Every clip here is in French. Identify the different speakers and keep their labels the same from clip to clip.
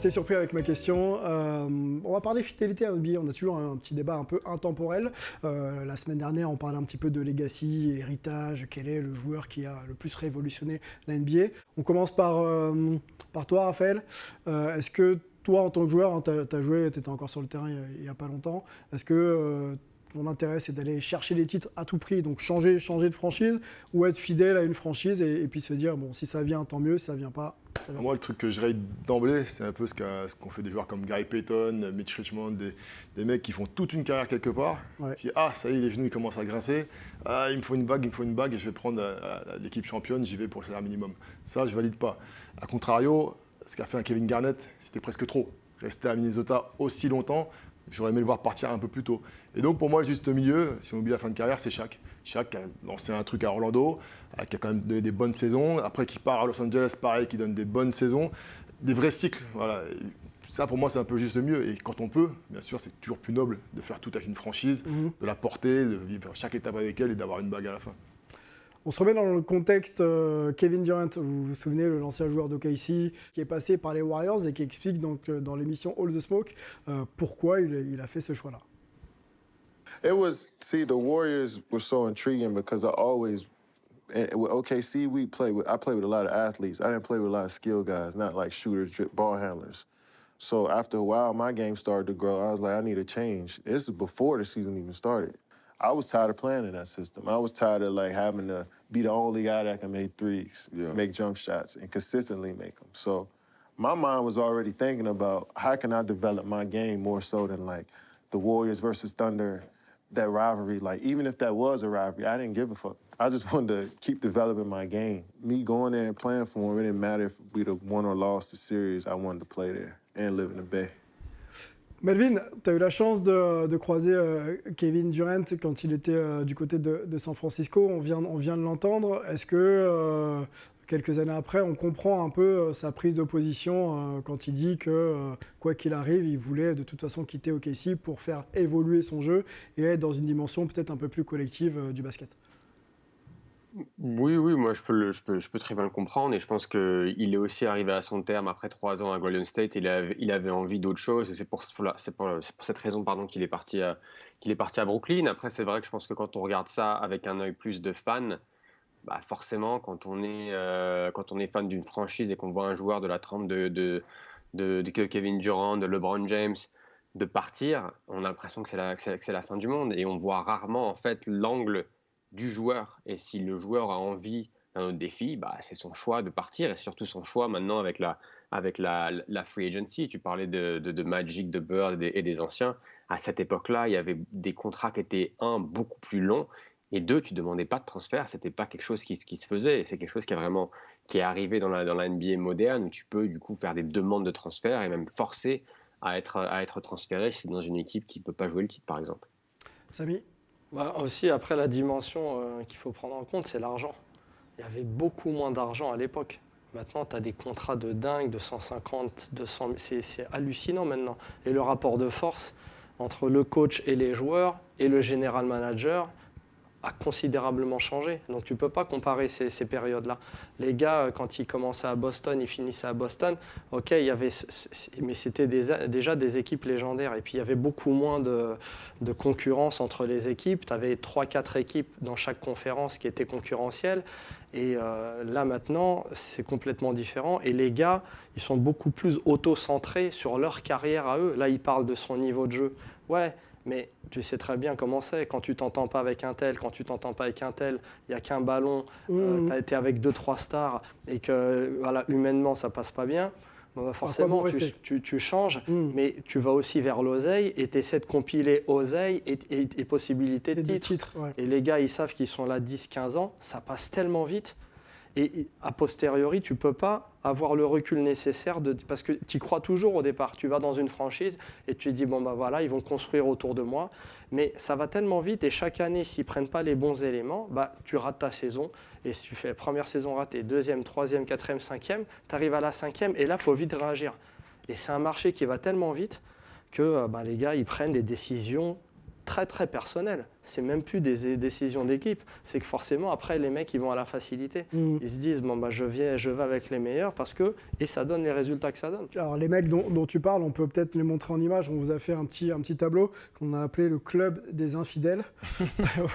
Speaker 1: t'ai surpris avec ma question. On va parler fidélité à NBA. On a toujours un petit débat un peu intemporel. La semaine dernière, on parlait un petit peu de legacy, héritage. Quel est le joueur qui a le plus révolutionné la NBA? On commence par toi, Raphaël. Est-ce que toi, en tant que joueur, tu as joué, tu étais encore sur le terrain il n'y a pas longtemps, est-ce que ton intérêt, c'est d'aller chercher les titres à tout prix, donc changer de franchise, ou être fidèle à une franchise et puis se dire, bon, si ça vient, tant mieux, si ça vient pas, ça vient
Speaker 2: Moi, le truc que je rate d'emblée, c'est un peu ce qu'ont fait des joueurs comme Gary Payton, Mitch Richmond, des mecs qui font toute une carrière quelque part.
Speaker 1: Ouais.
Speaker 2: Puis, ça y est, les genoux ils commencent à grincer. Il me faut une bague, et je vais prendre l'équipe championne, j'y vais pour le salaire minimum. Ça, je valide pas. A contrario, ce qu'a fait un Kevin Garnett, c'était presque trop. Rester à Minnesota aussi longtemps, j'aurais aimé le voir partir un peu plus tôt. Et donc, pour moi, le juste milieu, si on oublie la fin de carrière, c'est Shaq. Shaq qui a lancé un truc à Orlando, qui a quand même donné des bonnes saisons. Après, qui part à Los Angeles, pareil, qui donne des bonnes saisons. Des vrais cycles. Voilà. Et ça, pour moi, c'est un peu juste mieux. Et quand on peut, bien sûr, c'est toujours plus noble de faire tout avec une franchise, de la porter, de vivre chaque étape avec elle et d'avoir une bague à la fin.
Speaker 1: On se remet dans le contexte Kevin Durant, vous vous souvenez, l'ancien joueur d'OKC qui est passé par les Warriors et qui explique donc dans l'émission All the Smoke pourquoi il a fait ce choix-là.
Speaker 3: The Warriors were so intriguing because with OKC, I play with a lot of athletes. I didn't play with a lot of skill guys, not like shooters, ball handlers. So after a while, my game started to grow. I was like, I need a change. This is before the season even started. I was tired of playing in that system. I was tired of having to be the only guy that can make threes, make jump shots, and consistently make them. So my mind was already thinking about how can I develop my game more so than the Warriors versus Thunder, that rivalry. Even if that was a rivalry, I didn't give a fuck. I just wanted to keep developing my game. Me going there and playing for them, it didn't matter if we'd have won or lost the series. I wanted to play there and live in the Bay.
Speaker 1: Melvin, tu as eu la chance de croiser Kevin Durant quand il était du côté de San Francisco. On vient de l'entendre. Est-ce que quelques années après, on comprend un peu sa prise de position quand il dit que, quoi qu'il arrive, il voulait de toute façon quitter OKC pour faire évoluer son jeu et être dans une dimension peut-être un peu plus collective du basket?
Speaker 4: Oui, moi je peux très bien le comprendre et je pense qu'il est aussi arrivé à son terme après 3 ans à Golden State. Il avait envie d'autre chose et c'est pour cette raison qu'il est parti à Brooklyn. Après, c'est vrai que je pense que quand on regarde ça avec un œil plus de fan, forcément quand on est fan d'une franchise et qu'on voit un joueur de la trempe de Kevin Durant, de LeBron James, de partir, on a l'impression que c'est la fin du monde et on voit rarement en fait l'angle du joueur. Et si le joueur a envie d'un autre défi, c'est son choix de partir et surtout son choix maintenant avec la free agency. Tu parlais de Magic, de Bird et des anciens. À cette époque-là, il y avait des contrats qui étaient beaucoup plus longs et tu demandais pas de transfert. C'était pas quelque chose qui se faisait. C'est quelque chose qui est arrivé dans la NBA moderne où tu peux du coup faire des demandes de transfert et même forcer à être transféré si dans une équipe qui peut pas jouer le titre, par exemple.
Speaker 1: Samy?
Speaker 5: Aussi, après, la dimension qu'il faut prendre en compte, c'est l'argent. Il y avait beaucoup moins d'argent à l'époque. Maintenant, tu as des contrats de dingue, de 150, 200 000. C'est hallucinant maintenant. Et le rapport de force entre le coach et les joueurs et le general manager a considérablement changé. Donc tu ne peux pas comparer ces périodes-là. Les gars, quand ils commençaient à Boston, ils finissaient à Boston, ok, mais c'était déjà des équipes légendaires. Et puis il y avait beaucoup moins de concurrence entre les équipes. Tu avais 3-4 équipes dans chaque conférence qui étaient concurrentielles. Et là maintenant, c'est complètement différent. Et les gars, ils sont beaucoup plus auto-centrés sur leur carrière à eux. Là, ils parlent de son niveau de jeu. Ouais, mais tu sais très bien comment c'est. Quand tu t'entends pas avec un tel, il n'y a qu'un ballon, tu as été avec 2-3 stars et que humainement, ça passe pas bien. Forcément, tu changes, mais tu vas aussi vers l'oseille et tu essaies de compiler oseille et possibilités de titre.
Speaker 1: Ouais.
Speaker 5: Et les gars, ils savent qu'ils sont là 10-15 ans, ça passe tellement vite. Et a posteriori, tu ne peux pas avoir le recul nécessaire parce que tu y crois toujours au départ. Tu vas dans une franchise et tu te dis, ils vont construire autour de moi. Mais ça va tellement vite et chaque année, s'ils ne prennent pas les bons éléments, tu rates ta saison. Et si tu fais première saison ratée, deuxième, troisième, quatrième, cinquième, tu arrives à la cinquième et là, il faut vite réagir. Et c'est un marché qui va tellement vite que les gars, ils prennent des décisions très très personnel. C'est même plus des décisions d'équipe. C'est que forcément, après, les mecs, ils vont à la facilité. Ils se disent, bon, bah, je vais avec les meilleurs parce que... Et ça donne les résultats que ça donne.
Speaker 1: Alors, les mecs dont tu parles, on peut peut-être les montrer en image. On vous a fait un petit tableau qu'on a appelé le club des infidèles.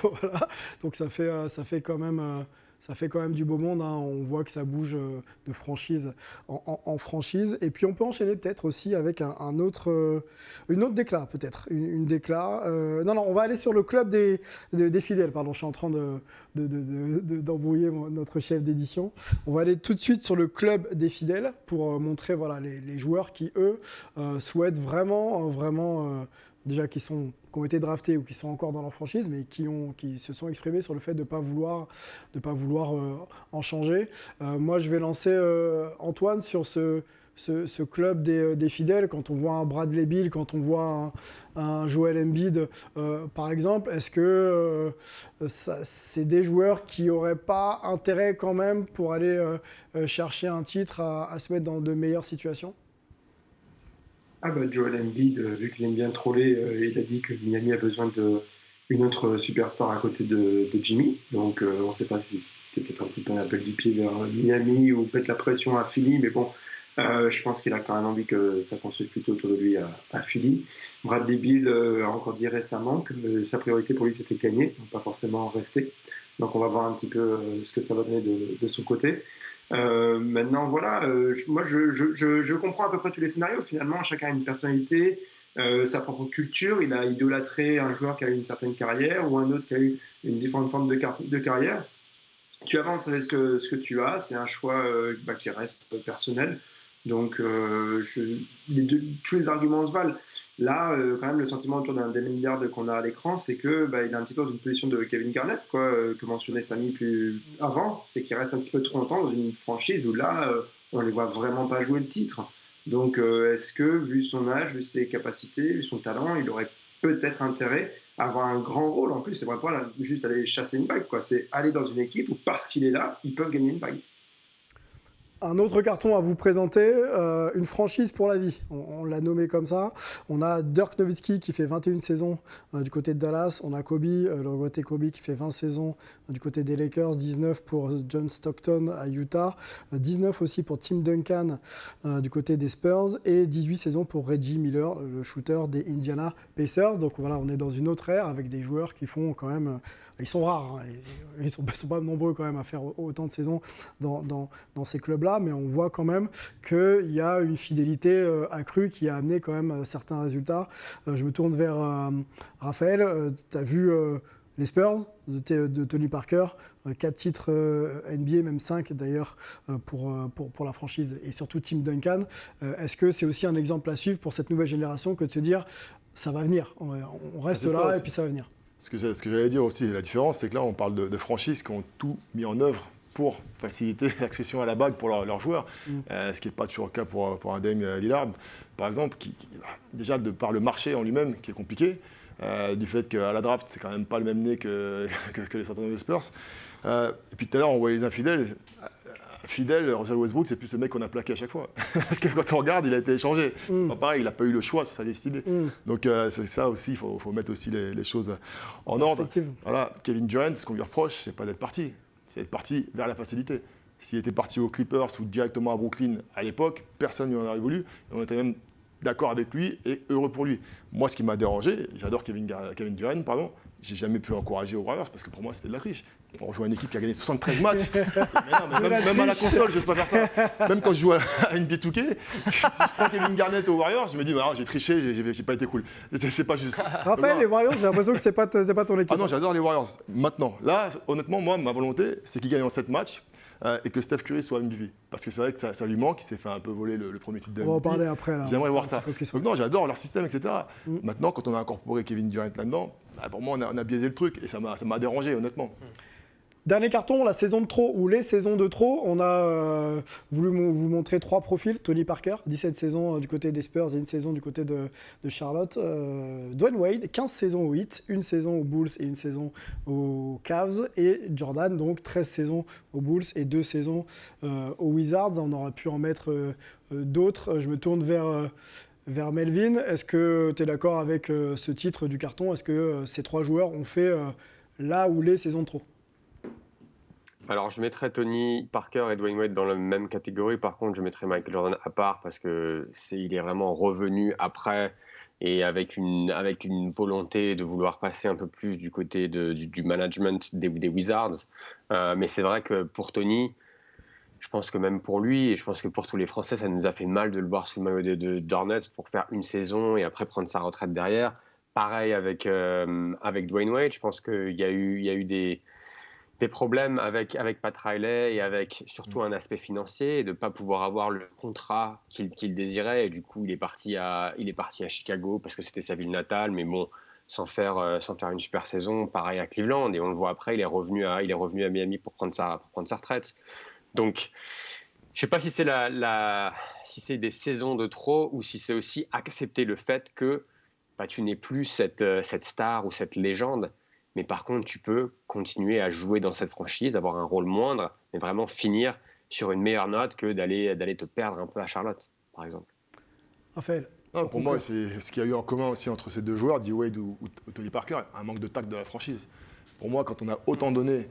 Speaker 1: Voilà. Donc, ça fait quand même du beau monde, hein. On voit que ça bouge de franchise en franchise. Et puis on peut enchaîner peut-être aussi avec une autre décla, peut-être. Une décla. Non, on va aller sur le club des fidèles. Pardon, je suis en train d'embrouiller notre chef d'édition. On va aller tout de suite sur le club des fidèles pour montrer voilà, les joueurs qui, eux, souhaitent vraiment déjà qui ont été draftés ou qui sont encore dans leur franchise, mais qui se sont exprimés sur le fait de ne pas vouloir en changer. Moi, je vais lancer Antoine sur ce club des fidèles. Quand on voit un Bradley Beal, quand on voit un Joel Embiid, par exemple, est-ce que c'est des joueurs qui n'auraient pas intérêt quand même pour aller chercher un titre à se mettre dans de meilleures situations ?
Speaker 6: Joel Embiid, vu qu'il aime bien troller, il a dit que Miami a besoin d'une autre superstar à côté de Jimmy. Donc on ne sait pas si c'était peut-être un petit peu un appel du pied vers Miami ou peut-être la pression à Philly, mais bon, je pense qu'il a quand même envie que ça construise plutôt autour de lui à Philly. Bradley Beal a encore dit récemment que sa priorité pour lui c'était gagner, donc pas forcément rester. Donc on va voir un petit peu ce que ça va donner de son côté. Maintenant, voilà, moi je comprends à peu près tous les scénarios. Finalement, chacun a une personnalité, sa propre culture. Il a idolâtré un joueur qui a eu une certaine carrière ou un autre qui a eu une différente forme de carrière. Tu avances avec ce que tu as. C'est un choix qui reste personnel. Donc, tous les arguments se valent. Là, quand même, le sentiment autour d'un Damian Lillard qu'on a à l'écran, c'est qu'il est un petit peu dans une position de Kevin Garnett, que mentionnait Samy plus avant. C'est qu'il reste un petit peu trop longtemps dans une franchise où là, on ne les voit vraiment pas jouer le titre. Donc, est-ce que, vu son âge, vu ses capacités, vu son talent, il aurait peut-être intérêt à avoir un grand rôle? En plus, c'est vraiment pas juste aller chasser une bague, c'est aller dans une équipe où, parce qu'il est là, ils peuvent gagner une bague.
Speaker 1: Un autre carton à vous présenter, une franchise pour la vie. On l'a nommé comme ça. On a Dirk Nowitzki qui fait 21 saisons du côté de Dallas. On a Kobe, le regretté Kobe qui fait 20 saisons du côté des Lakers. 19 pour John Stockton à Utah. 19 aussi pour Tim Duncan du côté des Spurs. Et 18 saisons pour Reggie Miller, le shooter des Indiana Pacers. Donc voilà, on est dans une autre ère avec des joueurs qui font quand même... Ils sont rares, hein. Ils ne sont pas nombreux quand même à faire autant de saisons dans ces clubs-là, mais on voit quand même qu'il y a une fidélité accrue qui a amené quand même certains résultats. Je me tourne vers Raphaël. Tu as vu les Spurs de Tony Parker, 4 titres NBA, même 5 d'ailleurs pour la franchise, et surtout Tim Duncan. Est-ce que c'est aussi un exemple à suivre pour cette nouvelle génération que de se dire ça va venir, on reste là et puis ça va venir? Ce
Speaker 2: que j'allais dire aussi, la différence, c'est que là, on parle de franchises qui ont tout mis en œuvre pour faciliter l'accession à la bague pour leurs joueurs, ce qui n'est pas toujours le cas pour un Dame Lillard, par exemple, qui déjà de par le marché en lui-même, qui est compliqué, du fait qu'à la draft, c'est quand même pas le même nez que les San Antonio Spurs. Et puis tout à l'heure, on voyait les infidèles. Fidèle, Russell Westbrook, c'est plus ce mec qu'on a plaqué à chaque fois. Parce que quand on regarde, il a été échangé. Pareil, il n'a pas eu le choix, c'est sa destinée. Donc c'est ça aussi, il faut mettre aussi les choses en ordre. Voilà, Kevin Durant, ce qu'on lui reproche, c'est pas d'être parti, c'est d'être parti vers la facilité. S'il était parti aux Clippers ou directement à Brooklyn à l'époque, personne ne lui en aurait voulu. On était même d'accord avec lui et heureux pour lui. Moi, ce qui m'a dérangé, j'adore Kevin Durant, pardon, j'ai jamais pu l'encourager aux Warriors parce que pour moi, c'était de la triche. On rejoint une équipe qui a gagné 73 matchs. Même à la console, je n'ose pas faire ça. Même quand je joue à NBA 2K, si je prends Kevin Garnett aux Warriors, je me dis non, j'ai triché, j'ai pas été cool. C'est pas juste.
Speaker 1: Raphaël, les Warriors, j'ai l'impression que c'est pas ton équipe.
Speaker 2: Ah non, j'adore les Warriors. Maintenant, là, honnêtement, moi, ma volonté, c'est qu'ils gagnent en 7 matchs. Et que Steph Curry soit MVP. Parce que c'est vrai que ça lui manque, il s'est fait un peu voler le premier titre de MVP.
Speaker 1: On va en parler après. Là.
Speaker 2: J'aimerais voir ça. Donc non, j'adore leur système, etc. Maintenant, quand on a incorporé Kevin Durant là-dedans, pour moi, on a biaisé le truc et ça m'a dérangé, honnêtement.
Speaker 1: Dernier carton, la saison de trop ou les saisons de trop. On a voulu vous montrer 3 profils. Tony Parker, 17 saisons du côté des Spurs et une saison du côté de Charlotte. Dwayne Wade, 15 saisons au Heat, une saison aux Bulls et une saison aux Cavs. Et Jordan, donc 13 saisons aux Bulls et 2 saisons aux Wizards. On aurait pu en mettre d'autres. Je me tourne vers vers Melvin. Est-ce que tu es d'accord avec ce titre du carton? Est-ce que ces 3 joueurs ont fait là où les saisons de trop?
Speaker 4: Alors, je mettrais Tony Parker et Dwayne Wade dans la même catégorie. Par contre, je mettrais Michael Jordan à part parce qu'il est vraiment revenu après et avec une volonté de vouloir passer un peu plus du côté du management des Wizards. Mais c'est vrai que pour Tony, je pense que même pour lui, et je pense que pour tous les Français, ça nous a fait mal de le voir sous le maillot de Hornets pour faire une saison et après prendre sa retraite derrière. Pareil avec Dwayne Wade, je pense qu'il y a eu des problèmes avec Pat Riley et avec surtout un aspect financier, de ne pas pouvoir avoir le contrat qu'il désirait. Et du coup, il est parti à Chicago parce que c'était sa ville natale, mais bon, sans faire une super saison. Pareil à Cleveland, et on le voit après, il est revenu à Miami pour prendre sa retraite. Donc, je ne sais pas si c'est si c'est des saisons de trop ou si c'est aussi accepter le fait que tu n'es plus cette star ou cette légende. Mais par contre, tu peux continuer à jouer dans cette franchise, avoir un rôle moindre, mais vraiment finir sur une meilleure note que d'aller te perdre un peu à Charlotte, par exemple.
Speaker 1: Raphaël?
Speaker 2: Pour moi, c'est ce qu'il y a eu en commun aussi entre ces 2 joueurs, D-Wade ou Tony Parker, un manque de tact de la franchise. Pour moi, quand on a autant donné,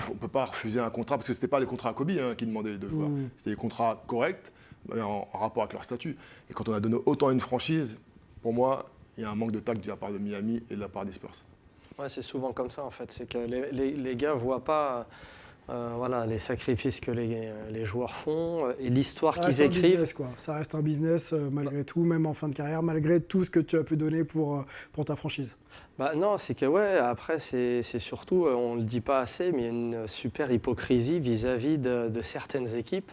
Speaker 2: on ne peut pas refuser un contrat, parce que ce n'était pas les contrats à Kobe qui demandaient les 2 joueurs. C'était des contrats corrects, en rapport avec leur statut. Et quand on a donné autant à une franchise, pour moi, il y a un manque de tact de la part de Miami et de la part des Spurs.
Speaker 5: Ouais, c'est souvent comme ça en fait, c'est que les gars ne voient pas les sacrifices que les joueurs font et l'histoire qu'ils écrivent.
Speaker 1: Business, quoi. Ça reste un business malgré tout, même en fin de carrière, malgré tout ce que tu as pu donner pour ta franchise.
Speaker 5: Non, c'est que après c'est surtout, on ne le dit pas assez, mais il y a une super hypocrisie vis-à-vis de certaines équipes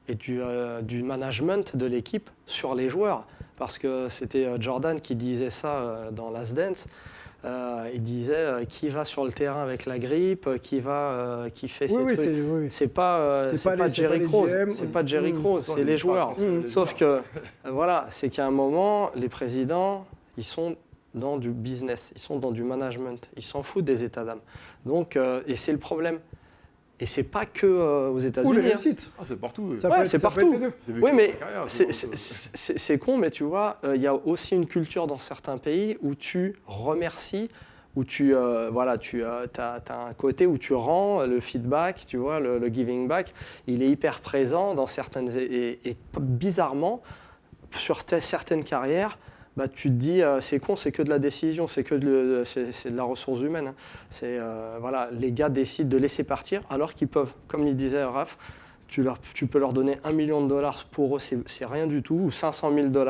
Speaker 5: et du management de l'équipe sur les joueurs. Parce que c'était Jordan qui disait ça dans Last Dance. Il disait qui va sur le terrain avec la grippe, qui fait ses trucs. C'est pas Jerry Krause, c'est pas Jerry Krause, c'est les joueurs. Sauf que c'est qu'à un moment, les présidents, ils sont dans du business, ils sont dans du management, ils s'en foutent des états d'âme. Donc, et c'est le problème. Et c'est pas que aux États-Unis.
Speaker 1: Ou les réussites.
Speaker 2: C'est partout.
Speaker 5: C'est partout. Oui, mais
Speaker 2: carrière,
Speaker 5: c'est con, mais tu vois, il y a aussi une culture dans certains pays où tu remercies, où tu as un côté où tu rends le feedback, tu vois, le giving back, il est hyper présent dans certaines et bizarrement sur certaines carrières. Tu te dis, c'est con, c'est que de la décision, c'est de la ressource humaine. Les gars décident de laisser partir alors qu'ils peuvent, comme il disait Raph, tu peux leur donner $1 million pour eux, c'est rien du tout, ou $500 000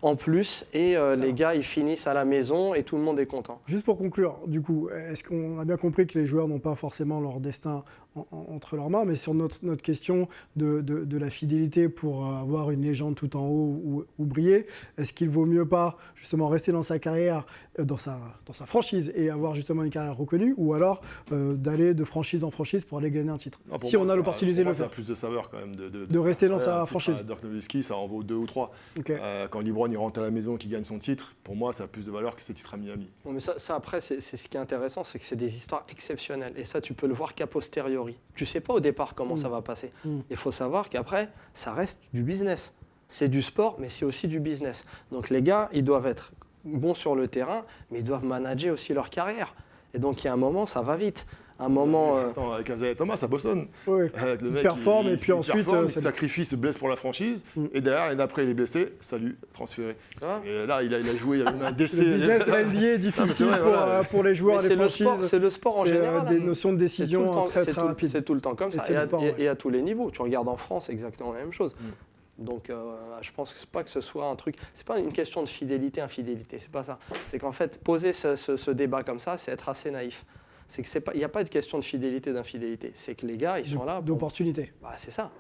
Speaker 5: en plus, et les gars, ils finissent à la maison et tout le monde est content.
Speaker 1: Juste pour conclure, du coup, est-ce qu'on a bien compris que les joueurs n'ont pas forcément leur destin entre leurs mains, mais sur notre question de la fidélité pour avoir une légende tout en haut ou briller, est-ce qu'il vaut mieux pas justement rester dans sa carrière, dans sa franchise et avoir justement une carrière reconnue, ou alors d'aller de franchise en franchise pour aller gagner un titre? Si on a l'opportunité de le faire.
Speaker 2: Ça a plus de saveur quand même
Speaker 1: de rester dans sa franchise.
Speaker 2: Dirk Nowitzki, ça en vaut 2 ou 3.
Speaker 1: Okay.
Speaker 2: Quand LeBron il rentre à la maison, qu'il gagne son titre, pour moi ça a plus de valeur que ses titres à Miami.
Speaker 5: Bon, mais ça après, c'est ce qui est intéressant, c'est que c'est des histoires exceptionnelles. Et ça, tu peux le voir qu'a posteriori. Tu ne sais pas au départ comment ça va passer. Il faut savoir qu'après, ça reste du business. C'est du sport, mais c'est aussi du business. Donc les gars, ils doivent être bons sur le terrain, mais ils doivent manager aussi leur carrière. Et donc il y a un moment, ça va vite. Un moment.
Speaker 2: Attends, avec Isaiah Thomas à Boston.
Speaker 1: Oui.
Speaker 2: Le mec,
Speaker 1: il performe et puis ensuite.
Speaker 2: Il se sacrifie, se blesse pour la franchise. Et derrière, l'année d'après, il est blessé. Salut, transféré. Et là, il a joué, il y a eu un décès.
Speaker 1: Le business de la NBA est difficile pour les joueurs et les franchises.
Speaker 5: C'est le sport en général.
Speaker 1: Des notions de décision très rapides.
Speaker 5: C'est tout le temps comme ça. Et à tous les niveaux. Tu regardes en France, exactement la même chose. Donc, je pense que c'est pas que ce soit un truc. C'est pas une question de fidélité, infidélité. C'est pas ça. C'est qu'en fait, poser ce débat comme ça, c'est être assez naïf. C'est que il n'y a pas de question de fidélité, d'infidélité. C'est que les gars, ils sont là.
Speaker 1: D'opportunité.
Speaker 5: C'est ça.